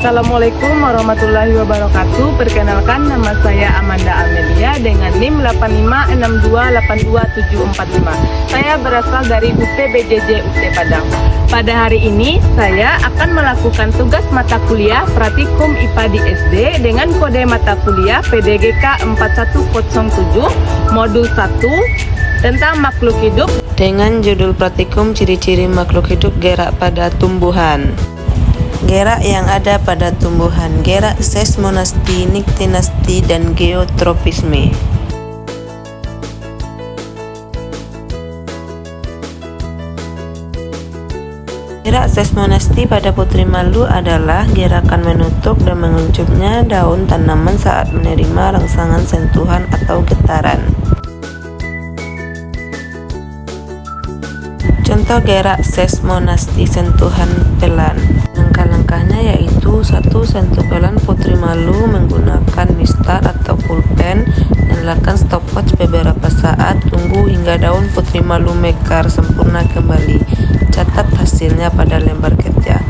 Assalamualaikum warahmatullahi wabarakatuh. Perkenalkan, nama saya Amanda Amelia dengan NIM 85628275. Saya berasal dari UTBJJ UT Padang. Pada hari ini saya akan melakukan tugas mata kuliah Pratikum IPA di SD dengan kode mata kuliah PDGK 4107 Modul 1 tentang makhluk hidup dengan judul Pratikum Ciri-ciri Makhluk Hidup Gerak pada Tumbuhan. Gerak yang ada pada tumbuhan, gerak seismonasti, niktinasti, dan geotropisme. Gerak seismonasti pada putri malu adalah gerakan menutup dan mengeluncurnya daun tanaman saat menerima rangsangan sentuhan atau getaran. Contoh gerak seismonasti sentuhan pelan. Langkah-langkahnya yaitu 1. Sentuh pelan putri malu menggunakan mistar atau pulpen. Nyalakan stopwatch beberapa saat. Tunggu hingga daun putri malu mekar sempurna kembali. Catat hasilnya pada lembar kerja.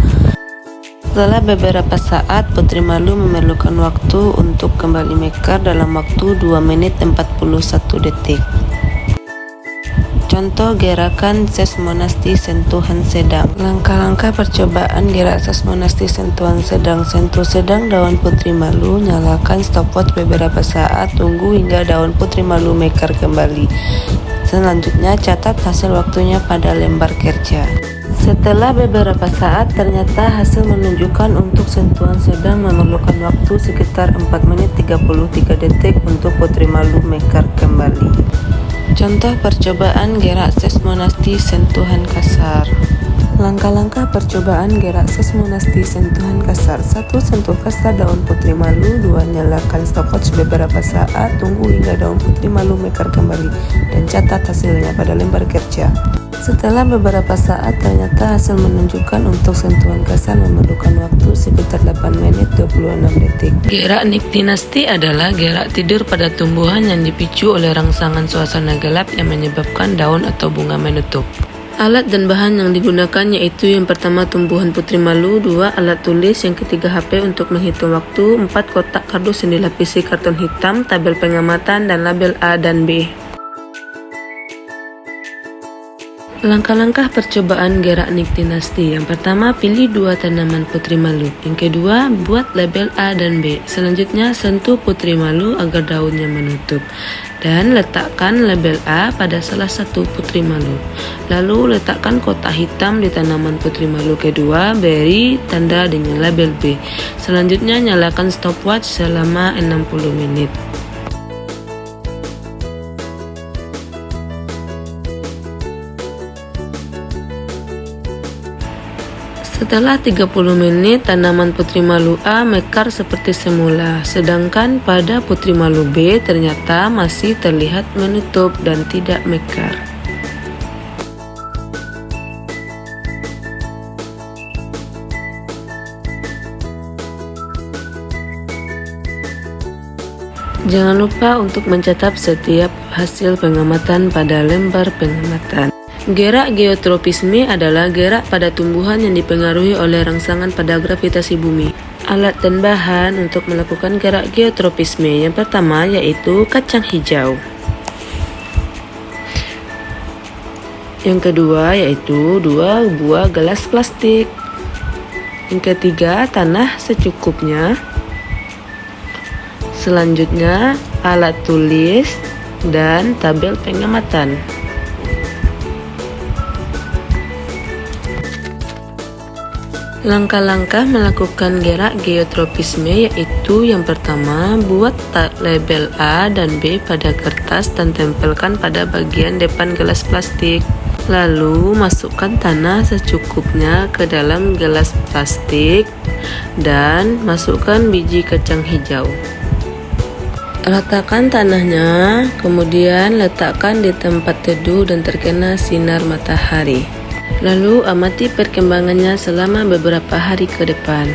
Setelah beberapa saat, putri malu memerlukan waktu untuk kembali mekar dalam waktu 2 menit 41 detik. Contoh gerakan seismonasti sentuhan sedang. Langkah-langkah percobaan gerak seismonasti sentuhan sedang. Sentuh sedang daun putri malu, nyalakan stopwatch beberapa saat, tunggu hingga daun putri malu mekar kembali. Selanjutnya catat hasil waktunya pada lembar kerja. Setelah beberapa saat, ternyata hasil menunjukkan untuk sentuhan sedang memerlukan waktu sekitar 4 menit 33 detik untuk putri malu mekar kembali. Contoh percobaan gerak seismonasti sentuhan kasar. Langkah-langkah percobaan gerak seismonasti sentuhan kasar. 1. Sentuh kasar daun putri malu. 2. Nyalakan stopwatch beberapa saat, tunggu hingga daun putri malu mekar kembali, dan catat hasilnya pada lembar kerja. Setelah beberapa saat, ternyata hasil menunjukkan untuk sentuhan kasar memerlukan waktu sekitar 8 menit 26 detik. Gerak niktinasti adalah gerak tidur pada tumbuhan yang dipicu oleh rangsangan suasana gelap yang menyebabkan daun atau bunga menutup. Alat dan bahan yang digunakan yaitu yang pertama tumbuhan putri malu, 2. Alat tulis, yang ketiga HP untuk menghitung waktu, 4. Kotak kardus yang dilapisi karton hitam, tabel pengamatan, dan label A dan B. Langkah-langkah percobaan gerak niktinasti. Yang pertama, pilih 2 tanaman putri malu. Yang kedua, buat label A dan B. Selanjutnya, sentuh putri malu agar daunnya menutup. Dan letakkan label A pada salah satu putri malu. Lalu letakkan kotak hitam di tanaman putri malu kedua, beri tanda dengan label B. Selanjutnya, nyalakan stopwatch selama 60 menit. Setelah 30 menit, tanaman putri malu A mekar seperti semula, sedangkan pada putri malu B ternyata masih terlihat menutup dan tidak mekar. Jangan lupa untuk mencatat setiap hasil pengamatan pada lembar pengamatan. Gerak geotropisme adalah gerak pada tumbuhan yang dipengaruhi oleh rangsangan pada gravitasi bumi. Alat dan bahan untuk melakukan gerak geotropisme yang pertama yaitu kacang hijau. Yang kedua yaitu 2 buah gelas plastik. Yang ketiga, tanah secukupnya. Selanjutnya, alat tulis dan tabel pengamatan. Langkah-langkah melakukan gerak geotropisme yaitu yang pertama, buat label A dan B pada kertas dan tempelkan pada bagian depan gelas plastik. Lalu masukkan tanah secukupnya ke dalam gelas plastik dan masukkan biji kacang hijau. Letakkan tanahnya, kemudian letakkan di tempat teduh dan terkena sinar matahari. Lalu amati perkembangannya selama beberapa hari ke depan.